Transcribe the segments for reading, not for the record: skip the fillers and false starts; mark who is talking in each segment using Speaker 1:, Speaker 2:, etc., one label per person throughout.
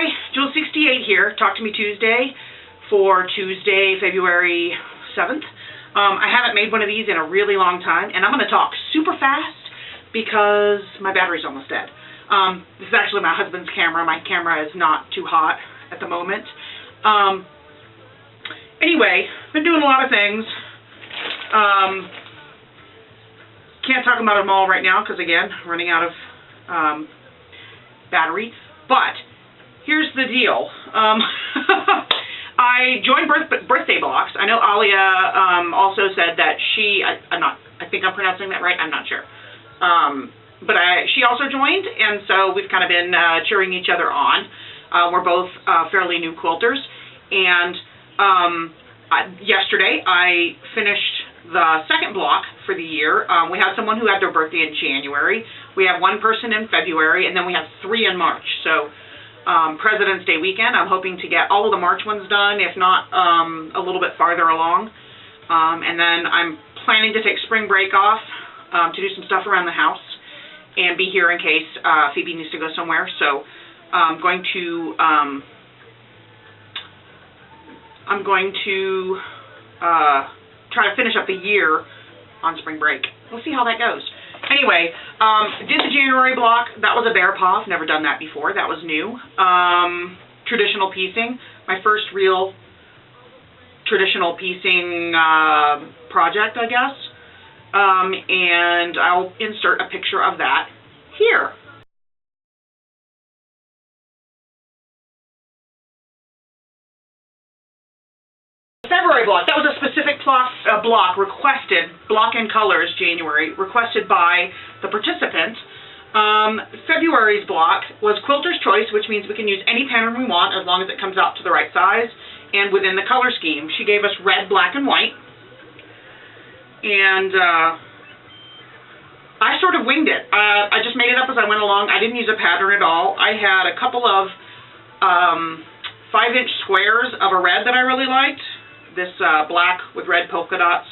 Speaker 1: Hi, jewells68 here. Talk to me Tuesday for Tuesday, February 7th. I haven't made one of these in a really long time, and I'm going to talk super fast because my battery's almost dead. This is actually my husband's camera. My camera is not too hot at the moment. Anyway, been doing a lot of things. Can't talk about them all right now because, again, running out of battery. But here's the deal. I joined birthday blocks. I know Alia also said that I think I'm pronouncing that right. I'm not sure. But she also joined, and so we've kind of been cheering each other on. We're both fairly new quilters, and yesterday I finished the second block for the year. We had someone who had their birthday in January. We have one person in February, and then we have 3 in March. So President's Day weekend, I'm hoping to get all of the March ones done, if not a little bit farther along. And then I'm planning to take spring break off to do some stuff around the house and be here in case Phoebe needs to go somewhere. So I'm going to try to finish up the year on spring break. We'll see how that goes. Anyway, did the January block. That was a bear paw. I've never done that before. That was new. Traditional piecing. My first real traditional piecing project, I guess. And I'll insert a picture of that here. February block, that was a specific block requested, block in colors, January, requested by the participant. February's block was Quilter's Choice, which means we can use any pattern we want as long as it comes out to the right size and within the color scheme. She gave us red, black, and white. And I sort of winged it. I just made it up as I went along. I didn't use a pattern at all. I had a couple of 5-inch squares of a red that I really liked. This black with red polka dots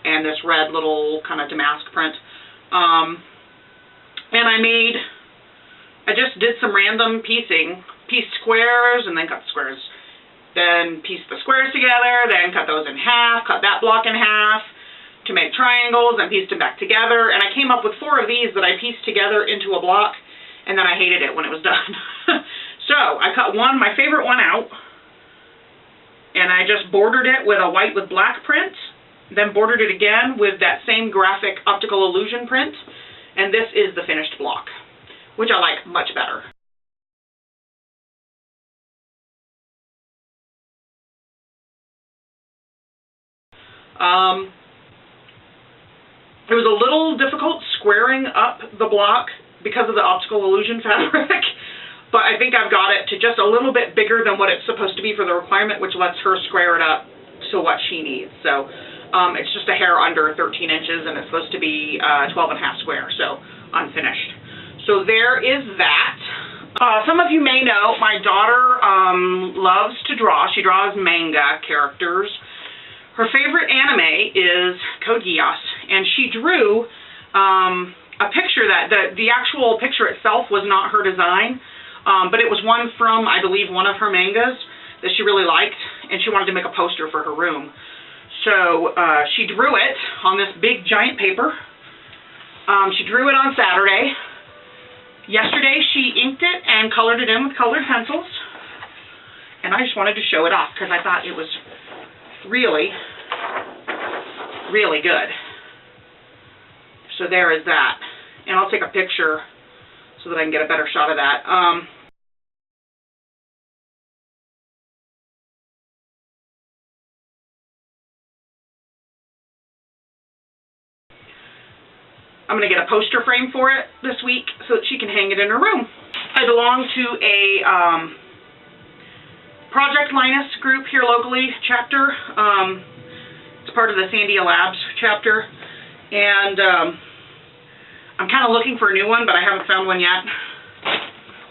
Speaker 1: and this red little kind of damask print. And I just did some random piecing. Pieced squares and then cut the squares. Then pieced the squares together, then cut those in half, cut that block in half to make triangles, and pieced them back together. And I came up with 4 of these that I pieced together into a block, and then I hated it when it was done. So I cut my favorite one out, and I just bordered it with a white with black print, then bordered it again with that same graphic optical illusion print, and this is the finished block, which I like much better. It was a little difficult squaring up the block because of the optical illusion fabric. But I think I've got it to just a little bit bigger than what it's supposed to be for the requirement, which lets her square it up to what she needs. So it's just a hair under 13 inches, and it's supposed to be 12.5 square, so unfinished. So there is that. Some of you may know my daughter loves to draw. She draws manga characters. Her favorite anime is Code Geass, and she drew a picture that the actual picture itself was not her design. But it was one from, I believe, one of her mangas that she really liked, and she wanted to make a poster for her room. So she drew it on this big giant paper. She drew it on Saturday. Yesterday she inked it and colored it in with colored pencils. And I just wanted to show it off because I thought it was really, really good. So there is that. And I'll take a picture so that I can get a better shot of that. I'm going to get a poster frame for it this week so that she can hang it in her room. I belong to a Project Linus group here locally, chapter. It's part of the Sandia Labs chapter. And I'm kind of looking for a new one, but I haven't found one yet.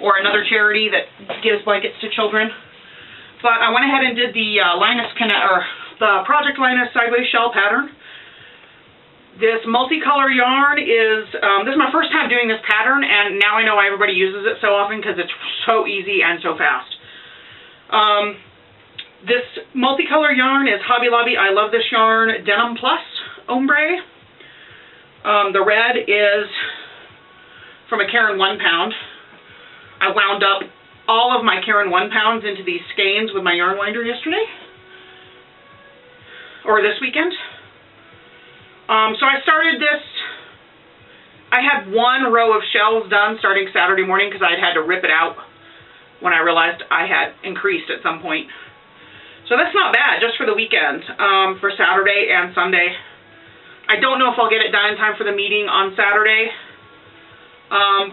Speaker 1: Or another charity that gives blankets to children. But I went ahead and did the the Project Linus sideways shell pattern. This multicolor yarn is, this is my first time doing this pattern, and now I know why everybody uses it so often because it's so easy and so fast. This multicolor yarn is Hobby Lobby. I love this yarn, Denim Plus Ombre. The red is from a Karen 1 pound. I wound up all of my Karen 1 pounds into these skeins with my yarn winder yesterday. Or this weekend. So I started this. I had one row of shells done starting Saturday morning because I had to rip it out when I realized I had increased at some point. So that's not bad, just for the weekend, for Saturday and Sunday. I don't know if I'll get it done in time for the meeting on Saturday. I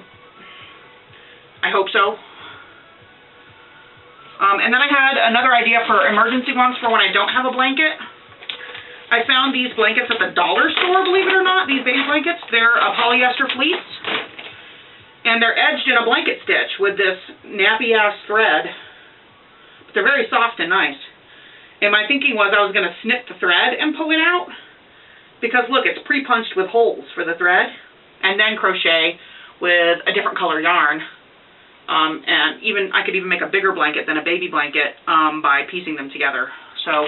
Speaker 1: hope so. And then I had another idea for emergency ones for when I don't have a blanket. I found these blankets at the dollar store, believe it or not, these baby blankets. They're a polyester fleece, and they're edged in a blanket stitch with this nappy-ass thread. But they're very soft and nice. And my thinking was I was going to snip the thread and pull it out, because look, it's pre-punched with holes for the thread, and then crochet with a different color yarn. And I could even make a bigger blanket than a baby blanket by piecing them together. So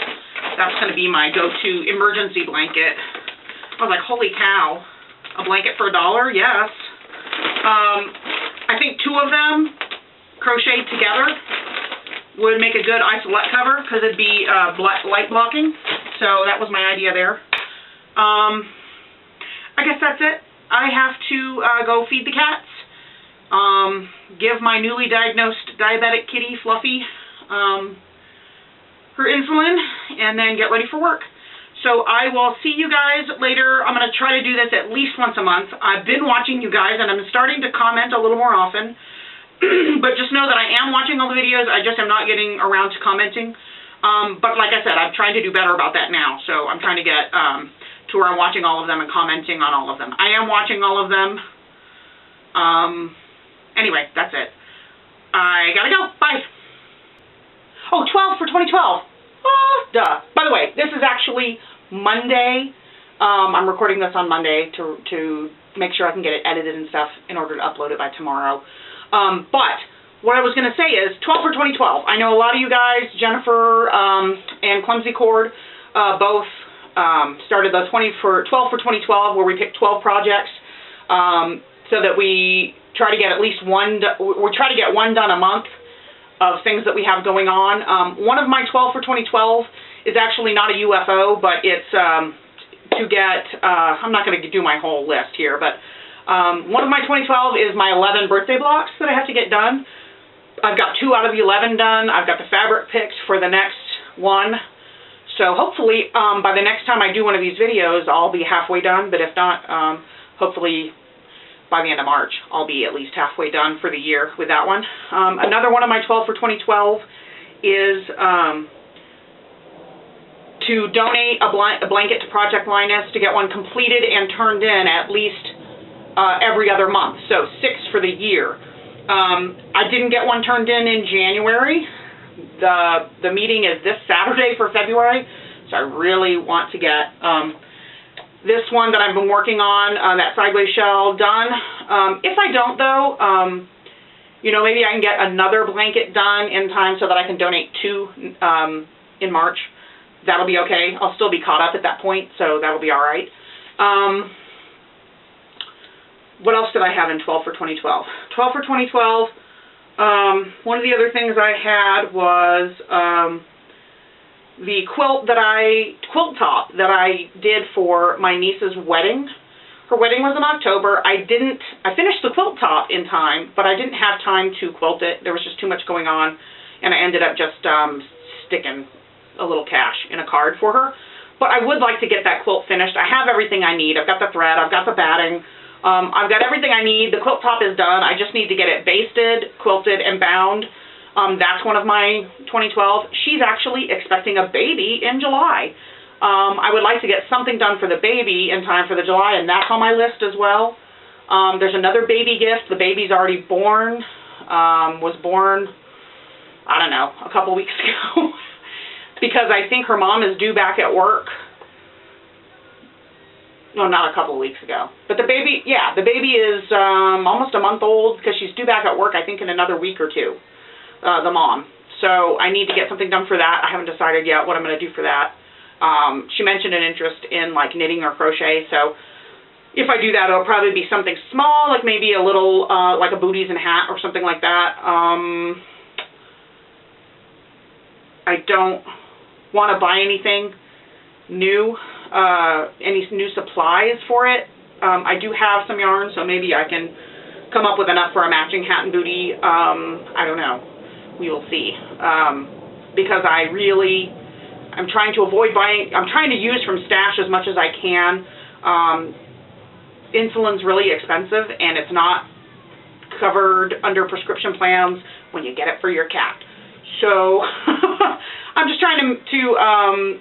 Speaker 1: that's going to be my go-to emergency blanket. I was like, holy cow, a blanket for $1? Yes. I think 2 of them crocheted together would make a good isolette cover because it'd be light blocking. So that was my idea there. I guess that's it. I have to go feed the cats, give my newly diagnosed diabetic kitty, Fluffy, her insulin, and then get ready for work. So I will see you guys later. I'm going to try to do this at least once a month. I've been watching you guys, and I'm starting to comment a little more often. But just know that I am watching all the videos. I just am not getting around to commenting. But like I said, I'm trying to do better about that now. So I'm trying to get to where I'm watching all of them and commenting on all of them. I am watching all of them. Anyway, that's it. I gotta go. Bye. Oh, 12 for 2012. Oh, duh. By the way, this is actually Monday. I'm recording this on Monday to make sure I can get it edited and stuff in order to upload it by tomorrow. But what I was going to say is 12 for 2012. I know a lot of you guys, Jennifer and Clumsy Cord, both started the 12 for 2012, where we picked 12 projects so that we try to get at least one. We try to get one done a month of things that we have going on. One of my 12 for 2012 is actually not a UFO, but it's to get. I'm not going to do my whole list here, but. One of my 2012 is my 11 birthday blocks that I have to get done. I've got 2 out of the 11 done. I've got the fabric picked for the next one. So hopefully by the next time I do one of these videos, I'll be halfway done. But if not, hopefully by the end of March, I'll be at least halfway done for the year with that one. Another one of my 12 for 2012 is to donate a blanket to Project Linus, to get one completed and turned in at least every other month, so 6 for the year. I didn't get one turned in January. The meeting is this Saturday for February, so I really want to get this one that I've been working on, that sideways shell, done. If I don't, though, you know, maybe I can get another blanket done in time so that I can donate 2 in March. That'll be okay. I'll still be caught up at that point, so that'll be all right. What else did I have in 12 for 2012? 12 for 2012, one of the other things I had was the quilt top that I did for my niece's wedding. Her wedding was in October. I finished the quilt top in time, but I didn't have time to quilt it. There was just too much going on, and I ended up just sticking a little cash in a card for her. But I would like to get that quilt finished. I have everything I need. I've got the thread. I've got the batting. I've got everything I need. The quilt top is done. I just need to get it basted, quilted, and bound. That's one of my 2012. She's actually expecting a baby in July. I would like to get something done for the baby in time for the July, and that's on my list as well. There's another baby gift. The baby's already born. Was born, I don't know, a couple weeks ago. Because I think her mom is due back at work. No, not a couple of weeks ago. But the baby, yeah, the baby is almost a month old because she's due back at work, I think, in another week or two, the mom. So I need to get something done for that. I haven't decided yet what I'm going to do for that. She mentioned an interest in like knitting or crochet, so if I do that, it'll probably be something small, like maybe a little, like a booties and hat or something like that. I don't want to buy anything new, any new supplies for it. I do have some yarn, so maybe I can come up with enough for a matching hat and booty. I don't know. We will see. Because I'm trying to avoid buying, I'm trying to use from stash as much as I can. Insulin's really expensive, and it's not covered under prescription plans when you get it for your cat. So I'm just trying to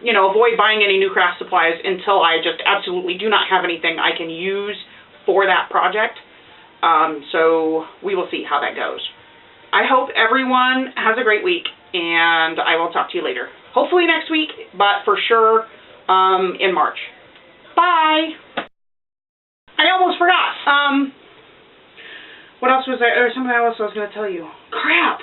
Speaker 1: you know, avoid buying any new craft supplies until I just absolutely do not have anything I can use for that project. So we will see how that goes. I hope everyone has a great week, and I will talk to you later. Hopefully next week, but for sure in March. Bye! I almost forgot. What else was there? There was something else I was going to tell you. Crap!